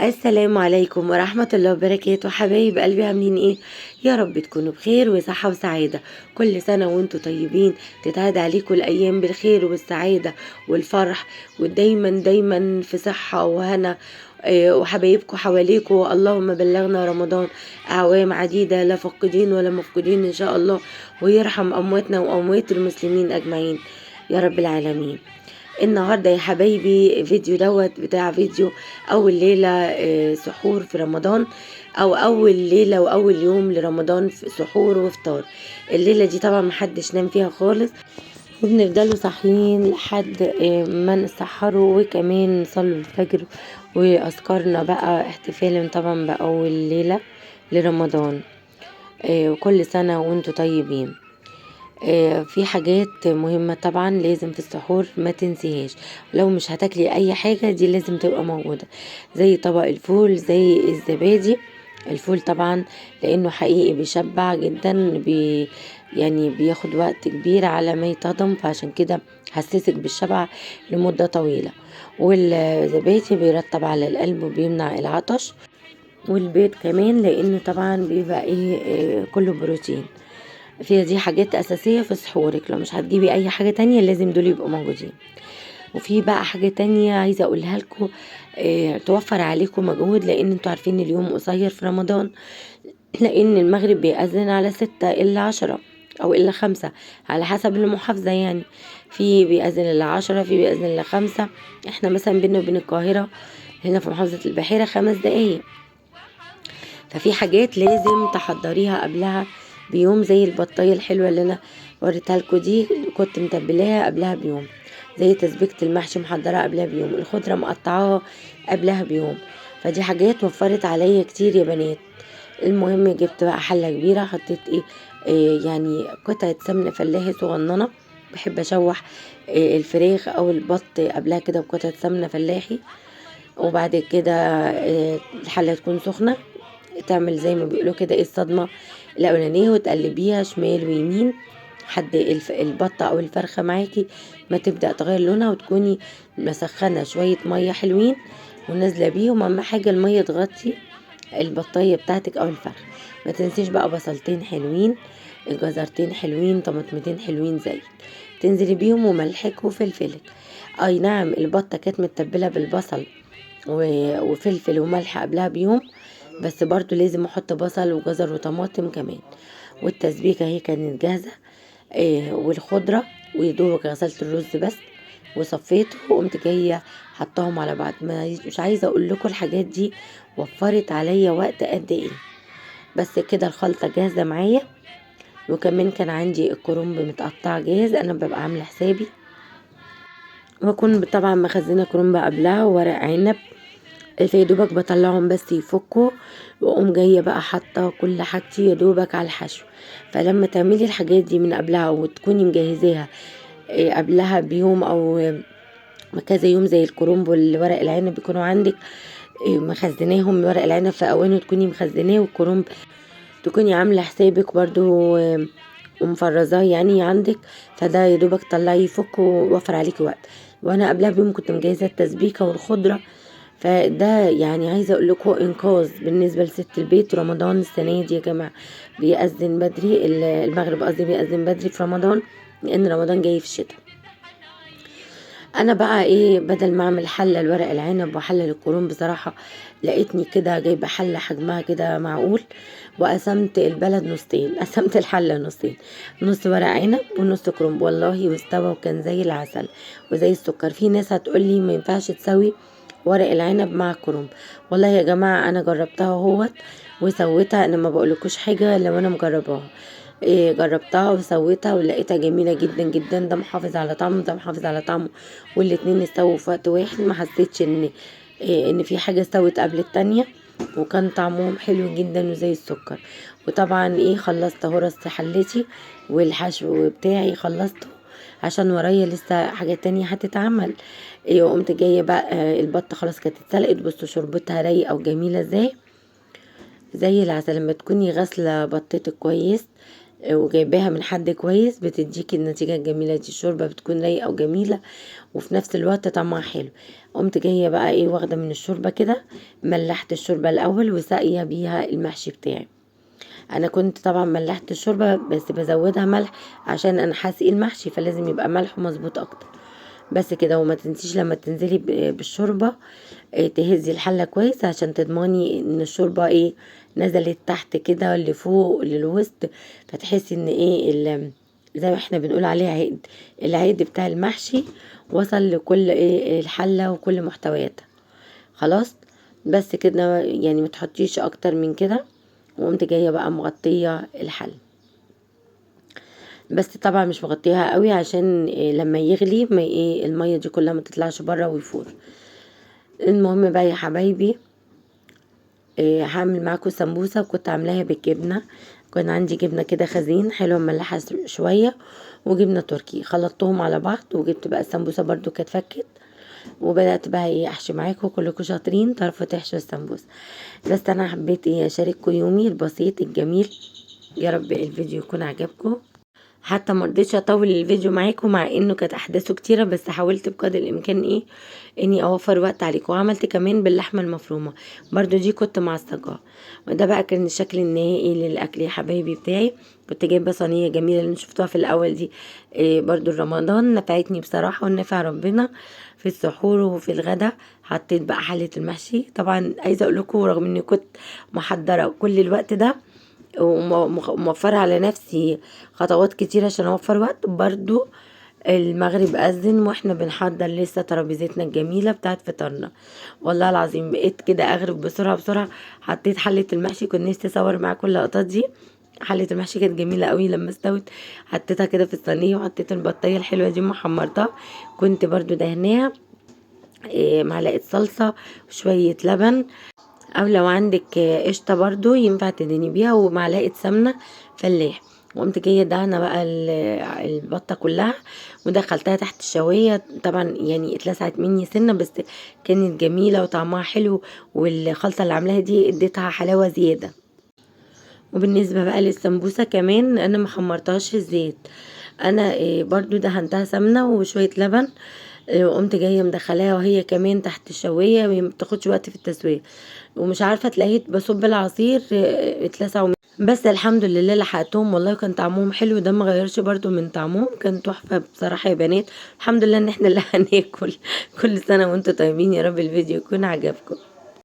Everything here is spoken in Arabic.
السلام عليكم ورحمة الله وبركاته، حبايب قلبي عاملين ايه؟ يا رب تكونوا بخير وصحة وسعادة. كل سنة وانتوا طيبين، تتعاد عليكم الأيام بالخير والسعادة والفرح، ودايما دايما في صحة وهنا. وحبايبكم حواليكم، اللهم بلغنا رمضان أعوام عديدة، لا فاقدين ولا مفقودين إن شاء الله، ويرحم أمواتنا وأموات المسلمين أجمعين يا رب العالمين. النهارده يا حبايبي فيديو بتاع فيديو اول ليله سحور في رمضان، او اول ليله واول يوم لرمضان في سحور وفطار. الليله دي طبعا محدش نام فيها خالص، وبنفضلوا صاحيين لحد ما نسحروا، وكمان نصلوا الفجر واذكارنا بقى احتفالا طبعا باول ليله لرمضان. وكل سنه وانتوا طيبين. في حاجات مهمة طبعا لازم في السحور ما تنسيهاش. لو مش هتاكلي اي حاجة دي لازم تبقى موجودة، زي طبق الفول، زي الزبادي. الفول طبعا لانه حقيقي بيشبع جدا، يعني بياخد وقت كبير على ما يتهضم، فعشان كده حسسك بالشبع لمدة طويلة. والزبادي بيرطب على القلب وبيمنع العطش، والبيض كمان لان طبعا بيبقى كله بروتين. دي حاجات اساسية في سحورك، لو مش هتجيبي اي حاجة تانية لازم دول يبقوا موجودين. وفي بقى حاجة تانية عايزة اقولها لكم، توفر عليكم مجهود، لان انتوا عارفين اليوم قصير في رمضان، لان المغرب بيأذن على 6 إلا 10 او إلا 5 على حسب المحافظة يعني. في بيأذن إلا 10، في بيأذن إلا 5. احنا مثلا بينا وبين القاهرة هنا في محافظة البحيرة 5 دقايق. ففي حاجات لازم تحضريها قبلها بيوم، زي البطاية الحلوة اللي انا وريتها لكم دي، كنت متبلاها قبلها بيوم. زي تسبيكة المحشي محضرها قبلها بيوم، الخضرة مقطعاها قبلها بيوم. فدي حاجات وفرت عليا كتير يا بنات. المهم جبت بقى حلة كبيرة، حطيت يعني قطعة سمنة فلاحي صغننة. بحب اشوح الفراخ او البط قبلها كده بقطعة سمنة فلاحي. وبعد كده الحلة تكون سخنة، تعمل زي ما بيقولوا كده الصدمة الأولانية، وتقلبيها شمال ويمين لحد البطة أو الفرخة معاكي ما تبدأ تغير لونها، وتكوني مسخنة شوية مية حلوين ونازلة بيهم. أهم حاجة المية تغطي البطاية بتاعتك أو الفرخ. ما تنسيش بقى بصلتين حلوين، جزرتين حلوين، طماطمتين حلوين زي تنزلي بيهم، وملحك وفلفلك. أي نعم، البطة كانت متبلة بالبصل وفلفل وملح قبلها بيوم، بس برضو لازم احط بصل وجزر وطماطم كمان. والتسبيكة هي كانت جاهزة، والخضرة، ويدوبك غسلت الرز بس وصفيته، وقمت جاية حطاهم على بعض. مش عايزة اقول لكم الحاجات دي وفرت عليا وقت قد ايه. بس كده الخلطة جاهزة معايا. وكمان كان عندي الكرنب متقطع جاهز، انا ببقى عاملة حسابي، واكون طبعا مخزنة كرنب قبلها وورق عنب. فيدوبك بطلعهم بس يفكوا، واقوم جايه بقى حاطه كل حاجتي يدوبك على الحشو. فلما تعملي الحاجات دي من قبلها وتكوني مجهزاها قبلها بيوم او كذا يوم، زي الكرنب والورق العنب بيكونوا عندك مخزناهم، ورق العنب في اوانه تكوني مخزناه، والكرنب تكوني عامله حسابك برضو ومفرزاه يعني عندك. فده يدوبك طلعي يفك ووفر عليكي وقت. وانا قبلها بيوم كنت مجهزه التسبيكه والخضره. فده يعني عايزه اقول لكم انقاذ بالنسبه لست البيت. رمضان السنه دي يا جماعه بيأذن بدري، المغرب قصدي بيأذن بدري في رمضان، لان رمضان جاي في الشتاء. انا بقى بدل ما اعمل حله الورق العنب وحله للكروم، بصراحه لقيتني كده جايبه حله حجمها كده معقول، وقسمت البلد نصين، قسمت الحله نصين، نص ورق عنب ونص كرومب، والله واستوى وكان زي العسل وزي السكر. في ناس هتقولي ما ينفعش تسوي ورق العنب مع الكرومب. والله يا جماعه انا جربتها اهوت وسويتها، انا ما بقولكوش حاجه لو انا مجرباها. جربتها وسويتها ولقيتها جميلة جدا جدا، ده محافظ على طعمه ده محافظ على طعمه، والاتنين استووا في وقت واحد. ما حسيتش ان في حاجة استوت قبل التانية، وكان طعمهم حلو جدا وزي السكر. وطبعا خلصت اهو رص حلتي والحشو بتاعي خلصته، عشان ورايا لسه حاجة تانية هتتعمل. وقمت جاية بقى البطة خلاص كانت اتسلقت، بصوا شربتها رايقة وجميلة ازاي، زي العسل. لما تكوني غاسلة بطتك كويس وجايباها من حد كويس بتديكي النتيجة الجميلة دي. الشوربة بتكون رايقة وجميلة وفي نفس الوقت طعمها حلو. قمت جاية بقى ايه واخدة من الشوربة كده، ملحت الشوربة الاول وساقية بيها المحشي بتاعي. انا كنت طبعا ملحت الشوربة بس بزودها ملح عشان انا هسقي المحشي فلازم يبقى ملح مظبوط اكتر. بس كده. وما تنسيش لما تنزلي بالشوربة تهزي الحلة كويس عشان تضمني ان الشوربة ايه نزلت تحت كده لفوق للوسط، فتحسي ان ايه زي ما احنا بنقول عليها عيد، العيد بتاع المحشي وصل لكل ايه الحلة وكل محتوياتها. خلاص بس كده يعني متحطيش اكتر من كده. وقمت جاية بقى مغطية الحل، بس طبعا مش مغطيها قوي عشان لما يغلي ما ايه المية دي كلها ما تطلعش بره ويفور. المهم بقى يا حبايبي هعمل معاكم سمبوسة وكنت عاملاها بالجبنة. كان عندي جبنة كده خزين حلوة مملحة شوية وجبنة تركي، خلطتهم على بعض وجبت بقى السمبوسة برضو كانت فكت. وبدأت بقى ايه احشي معاكم، كلكم شاطرين تعرفوا تحشوا السمبوسة. بس انا حبيت ايه اشارككم يومي البسيط الجميل. يا رب الفيديو يكون عجبكم. حتى مرضتش اطول الفيديو معاكم مع انه كانت احداثه كتيره، بس حاولت بقدر الامكان ايه اني اوفر وقت عليكم. وعملت كمان باللحمه المفرومه برضو دي كنت معصجاها. وده بقى كان الشكل النهائي للاكل يا حبايبي بتاعي. كنت جايبه صينيه جميله اللي شفتوها في الاول دي برضو رمضان نفعتني بصراحه ونفع ربنا في السحور وفي الغدا. حطيت بقى حله المحشي. طبعا عايزه اقول لكم رغم اني كنت محضره كل الوقت ده وموفرة على نفسي خطوات كتير عشان اوفر وقت، برضو المغرب أذن واحنا بنحضر لسه ترابيزتنا الجميلة بتاعت فطارنا. والله العظيم بقيت كده اغرب بسرعة بسرعة. حطيت حلة المحشي، كنت نفسي اصور معاكم اللقطات دي. حلة المحشي كانت جميلة قوي لما استوت. حطيتها كده في الصينية وحطيت البطاية الحلوة دي محمرتها. كنت برضو دهناها معلقة صلصة وشوية لبن، او لو عندك قشطه برضو ينفع تدهني بيها، ومعلقه سمنه فلاح. وقمت جايه دهنه بقى البطه كلها ودخلتها تحت الشوايه. طبعا يعني اتلسعت مني سنه بس كانت جميله وطعمها حلو، والخلطه اللي عاملاها دي اديتها حلاوه زياده. وبالنسبه بقى للسمبوسه كمان انا ما حمرتهاش في الزيت، انا برضو دهنتها سمنه وشويه لبن. وقمت جايه مدخلاها وهي كمان تحت الشوايه وهي ما بتاخدش وقت في التسويه. ومش عارفه تلاقيت بصب العصير اتلسعوا بس الحمد لله لحقتهم والله. كان طعمهم حلو، ده ما غيرش برضو من طعمهم، كان تحفه بصراحه يا بنات. الحمد لله ان احنا اللي هناكل. كل سنه وانتم طيبين، يا رب الفيديو يكون عجبكم.